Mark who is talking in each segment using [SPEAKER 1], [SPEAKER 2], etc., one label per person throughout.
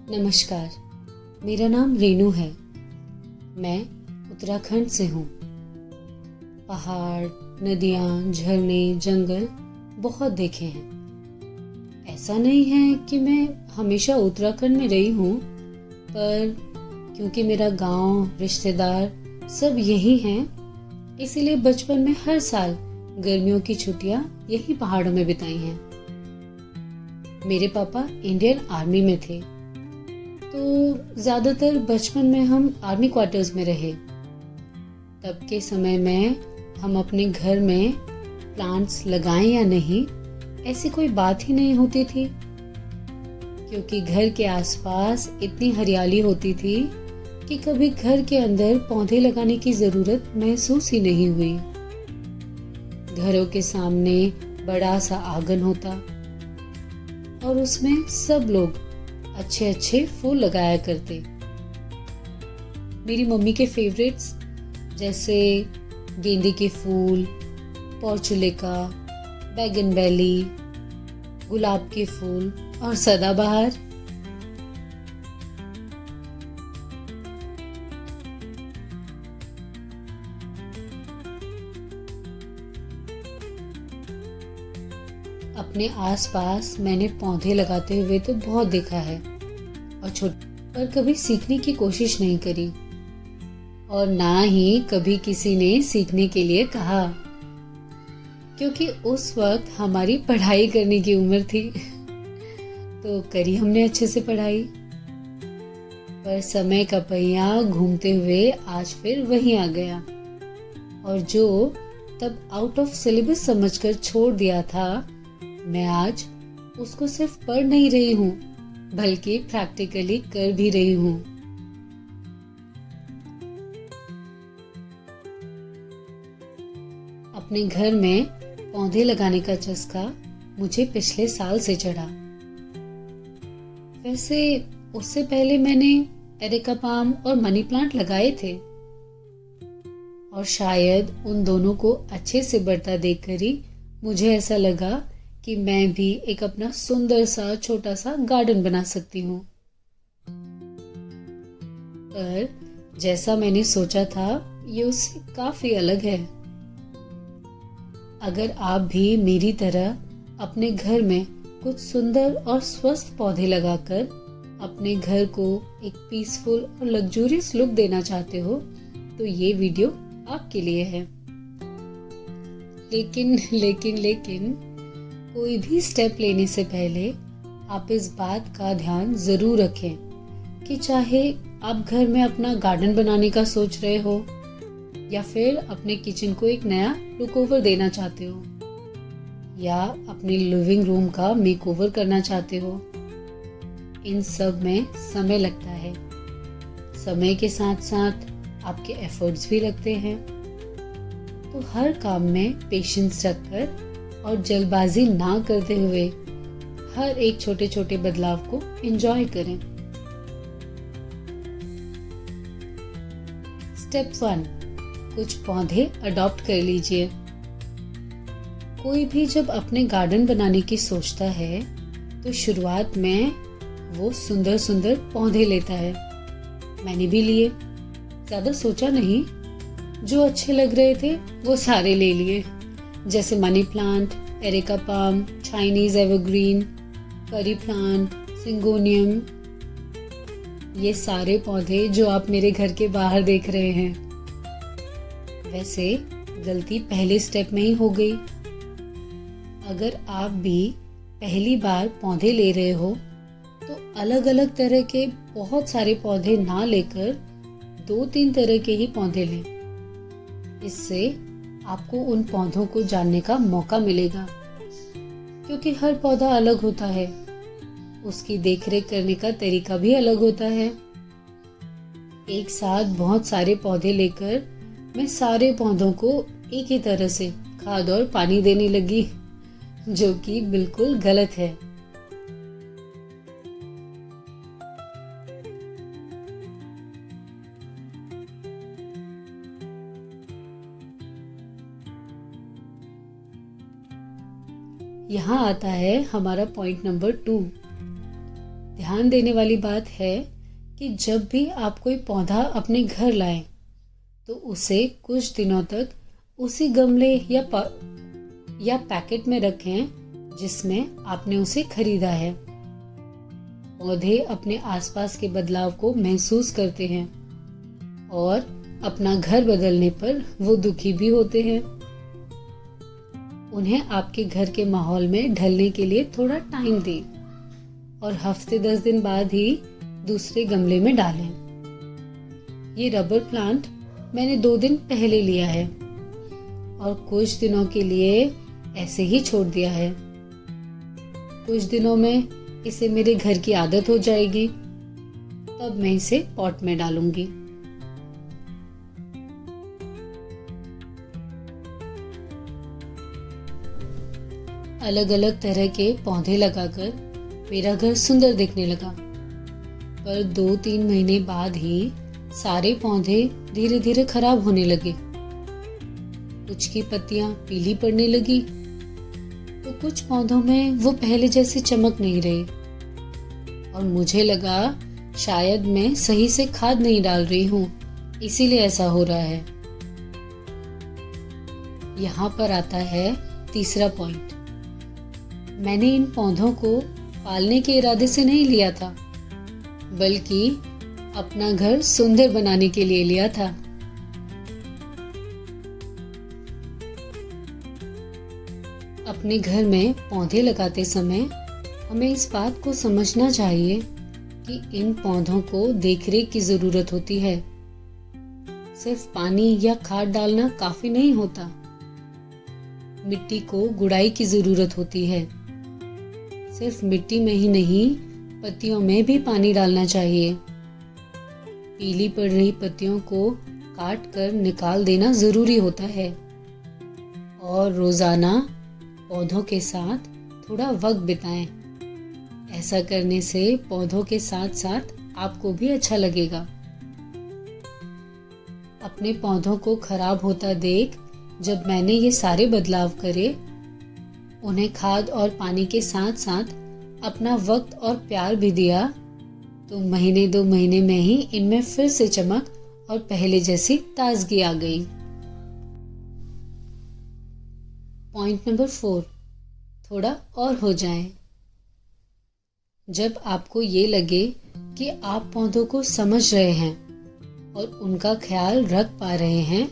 [SPEAKER 1] नमस्कार, मेरा नाम रेनू है। मैं उत्तराखंड से हूँ। पहाड़, नदियाँ, झरने, जंगल बहुत देखे हैं। ऐसा नहीं है कि मैं हमेशा उत्तराखंड में रही हूँ, पर क्योंकि मेरा गांव, रिश्तेदार सब यही हैं, इसीलिए बचपन में हर साल गर्मियों की छुट्टियाँ यही पहाड़ों में बिताई हैं। मेरे पापा इंडियन आर्मी में थे, तो ज्यादातर बचपन में हम आर्मी क्वार्टर्स में रहे। तब के समय में हम अपने घर में प्लांट्स लगाएं या नहीं, ऐसी कोई बात ही नहीं होती थी, क्योंकि घर के आसपास इतनी हरियाली होती थी कि कभी घर के अंदर पौधे लगाने की जरूरत महसूस ही नहीं हुई। घरों के सामने बड़ा सा आंगन होता और उसमें सब लोग अच्छे अच्छे फूल लगाया करते। मेरी मम्मी के फेवरेट्स जैसे गेंदे के फूल, पोर्चुलेका, बैगनवेली, गुलाब के फूल और सदाबहार। अपने आसपास मैंने पौधे लगाते हुए तो बहुत देखा है और छोटे पर कभी सीखने की कोशिश नहीं करी और ना ही कभी किसी ने सीखने के लिए कहा, क्योंकि उस वक्त हमारी पढ़ाई करने की उम्र थी। तो करी हमने अच्छे से पढ़ाई, पर समय का पहिया घूमते हुए आज फिर वहीं आ गया और जो तब आउट ऑफ सिलेबस समझकर छोड़ दिया था, मैं आज उसको सिर्फ पढ़ नहीं रही हूँ बल्कि प्रैक्टिकली कर भी रही हूँ। अपने घर में पौधे लगाने का चस्का मुझे पिछले साल से चढ़ा। वैसे उससे पहले मैंने एरेका पाम और मनी प्लांट लगाए थे और शायद उन दोनों को अच्छे से बढ़ता देखकर ही मुझे ऐसा लगा कि मैं भी एक अपना सुंदर सा छोटा सा गार्डन बना सकती हूँ। पर जैसा मैंने सोचा था, ये उससे काफी अलग है। अगर आप भी मेरी तरह अपने घर में कुछ सुंदर और स्वस्थ पौधे लगाकर अपने घर को एक पीसफुल और लग्जूरियस लुक देना चाहते हो, तो ये वीडियो आपके लिए है। लेकिन कोई भी स्टेप लेने से पहले आप इस बात का ध्यान जरूर रखें कि चाहे आप घर में अपना गार्डन बनाने का सोच रहे हो या फिर अपने किचन को एक नया लुक ओवर देना चाहते हो या अपने लिविंग रूम का मेकओवर करना चाहते हो, इन सब में समय लगता है। समय के साथ साथ आपके एफर्ट्स भी लगते हैं। तो हर काम में पेशेंस रखकर और जल्दबाजी ना करते हुए हर एक छोटे छोटे बदलाव को एंजॉय करें। स्टेप 1, कुछ पौधे अडॉप्ट कर लीजिए। कोई भी जब अपने गार्डन बनाने की सोचता है तो शुरुआत में वो सुंदर सुंदर पौधे लेता है। मैंने भी लिए, ज्यादा सोचा नहीं, जो अच्छे लग रहे थे वो सारे ले लिए, जैसे money plant, areca palm, Chinese evergreen, करी प्लांट, सिंगोनियम। ये सारे पौधे जो आप मेरे घर के बाहर देख रहे हैं। वैसे गलती पहले स्टेप में ही हो गई। अगर आप भी पहली बार पौधे ले रहे हो तो अलग अलग तरह के बहुत सारे पौधे ना लेकर 2-3 तरह के ही पौधे लें। इससे आपको उन पौधों को जानने का मौका मिलेगा, क्योंकि हर पौधा अलग होता है, उसकी देखरेख करने का तरीका भी अलग होता है। एक साथ बहुत सारे पौधे लेकर मैं सारे पौधों को एक ही तरह से खाद और पानी देने लगी, जो कि बिल्कुल गलत है। यहाँ आता है हमारा पॉइंट नंबर 2। ध्यान देने वाली बात है कि जब भी आप कोई पौधा अपने घर लाएं, तो उसे कुछ दिनों तक उसी गमले या पैकेट में रखें जिसमें आपने उसे खरीदा है। पौधे अपने आसपास के बदलाव को महसूस करते हैं और अपना घर बदलने पर वो दुखी भी होते हैं। उन्हें आपके घर के माहौल में ढलने के लिए थोड़ा टाइम दें और हफ्ते 10 दिन बाद ही दूसरे गमले में डालें। ये रबर प्लांट मैंने 2 दिन पहले लिया है और कुछ दिनों के लिए ऐसे ही छोड़ दिया है। कुछ दिनों में इसे मेरे घर की आदत हो जाएगी, तब मैं इसे पॉट में डालूंगी। अलग अलग तरह के पौधे लगाकर मेरा घर सुंदर दिखने लगा, पर 2-3 महीने बाद ही सारे पौधे धीरे धीरे खराब होने लगे। कुछ की पत्तियां पीली पड़ने लगी, तो कुछ पौधों में वो पहले जैसी चमक नहीं रही और मुझे लगा शायद मैं सही से खाद नहीं डाल रही हूँ, इसीलिए ऐसा हो रहा है। यहाँ पर आता है तीसरा पॉइंट। मैंने इन पौधों को पालने के इरादे से नहीं लिया था, बल्कि अपना घर सुंदर बनाने के लिए लिया था। अपने घर में पौधे लगाते समय हमें इस बात को समझना चाहिए कि इन पौधों को देखरेख की जरूरत होती है। सिर्फ पानी या खाद डालना काफी नहीं होता। मिट्टी को गुड़ाई की जरूरत होती है। सिर्फ मिट्टी में ही नहीं, पत्तियों में भी पानी डालना चाहिए। पीली पड़ रही पत्तियों को काट कर निकाल देना जरूरी होता है और रोजाना पौधों के साथ थोड़ा वक्त बिताएं। ऐसा करने से पौधों के साथ साथ आपको भी अच्छा लगेगा। अपने पौधों को खराब होता देख जब मैंने ये सारे बदलाव करे, उन्हें खाद और पानी के साथ साथ अपना वक्त और प्यार भी दिया, तो महीने 2 महीने में ही इनमें फिर से चमक और पहले जैसी ताजगी आ गई। पॉइंट नंबर 4, थोड़ा और हो जाएं। जब आपको ये लगे कि आप पौधों को समझ रहे हैं और उनका ख्याल रख पा रहे हैं,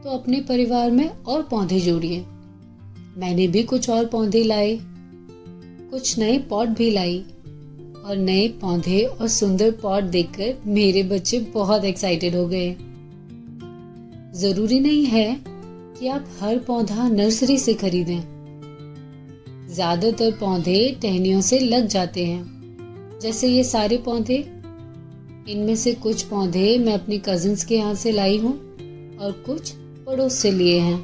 [SPEAKER 1] तो अपने परिवार में और पौधे जोड़िए। मैंने भी कुछ और पौधे लाए, कुछ नए पॉट भी लाई और नए पौधे और सुंदर पॉट देखकर मेरे बच्चे बहुत एक्साइटेड हो गए। जरूरी नहीं है कि आप हर पौधा नर्सरी से खरीदें। ज्यादातर पौधे टहनियों से लग जाते हैं, जैसे ये सारे पौधे। इनमें से कुछ पौधे मैं अपनी कजिन्स के यहाँ से लाई हूँ और कुछ पड़ोस से लिए हैं।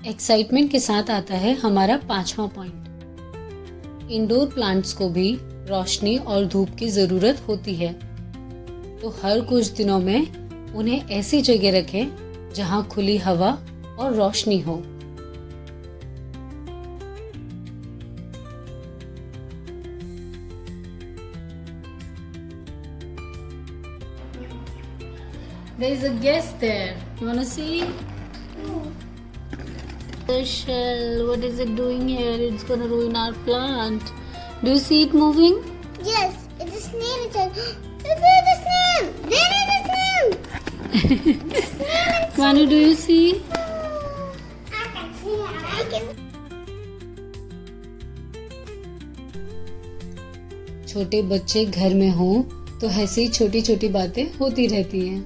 [SPEAKER 1] एक्साइटमेंट के साथ आता है हमारा 5वां पॉइंट। इंडोर प्लांट्स को भी रोशनी और धूप की जरूरत होती है, तो हर कुछ दिनों में उन्हें ऐसी जगह रखें जहां खुली हवा और रोशनी हो। There is a guest there. You wanna see? The shell. What is it doing here? It's gonna ruin our plant. Do you see it moving?
[SPEAKER 2] Yes, it's a snail. It's a snail. There is a snail.
[SPEAKER 1] Manu, do you see?
[SPEAKER 2] I can see. I can.
[SPEAKER 1] छोटे बच्चे घर में हों तो ऐसी छोटी छोटी बातें होती रहती हैं।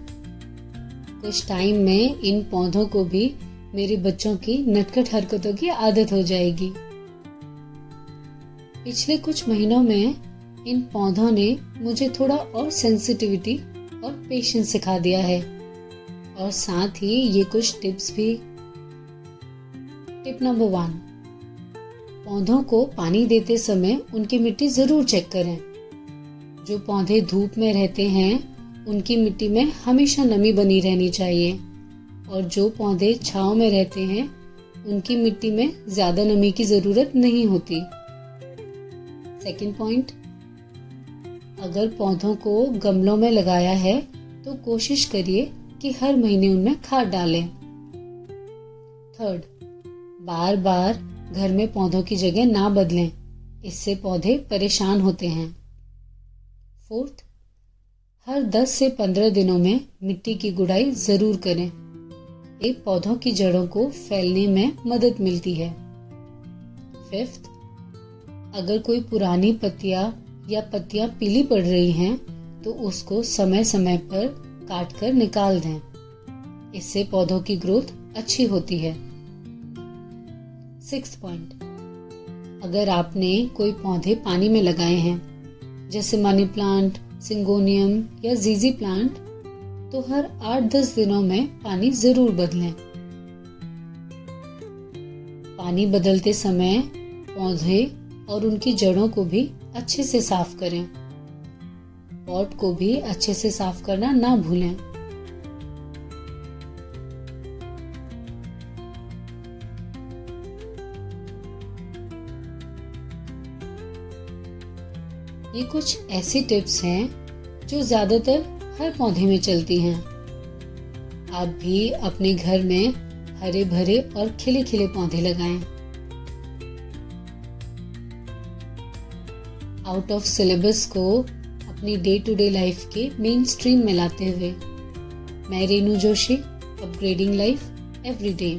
[SPEAKER 1] कुछ टाइम में इन पौधों को भी मेरे बच्चों की नटखट हरकतों की आदत हो जाएगी। पिछले कुछ महीनों में इन पौधों ने मुझे थोड़ा और सेंसिटिविटी और पेशेंस सिखा दिया है, और साथ ही ये कुछ टिप्स भी। टिप नंबर 1, पौधों को पानी देते समय उनकी मिट्टी जरूर चेक करें। जो पौधे धूप में रहते हैं उनकी मिट्टी में हमेशा नमी बनी रहनी चाहिए, और जो पौधे छांव में रहते हैं उनकी मिट्टी में ज्यादा नमी की जरूरत नहीं होती। सेकंड पॉइंट, अगर पौधों को गमलों में लगाया है तो कोशिश करिए कि हर महीने उनमें खाद डालें। थर्ड, बार बार घर में पौधों की जगह ना बदलें, इससे पौधे परेशान होते हैं। फोर्थ, हर 10 से 15 दिनों में मिट्टी की गुड़ाई जरूर करें। एक पौधों की जड़ों को फैलने में मदद मिलती है। फिफ्थ, अगर कोई पुरानी पत्तियां या पत्तियां पीली पड़ रही हैं तो उसको समय समय पर काट कर निकाल दें, इससे पौधों की ग्रोथ अच्छी होती है। सिक्स्थ पॉइंट, अगर आपने कोई पौधे पानी में लगाए हैं जैसे मनी प्लांट, सिंगोनियम या जीजी प्लांट, तो हर 8-10 दिनों में पानी जरूर बदलें। पानी बदलते समय पौधे और उनकी जड़ों को भी अच्छे से साफ करें। पॉट को भी अच्छे से साफ करना ना भूलें। ये कुछ ऐसी टिप्स हैं जो ज्यादातर हर पौधे में चलती हैं। आप भी अपने घर में हरे भरे और खिले खिले पौधे लगाएं। आउट ऑफ सिलेबस को अपनी डे टू डे लाइफ के मेन स्ट्रीम में लाते हुए मैं Renu Joshi, upgrading life every day.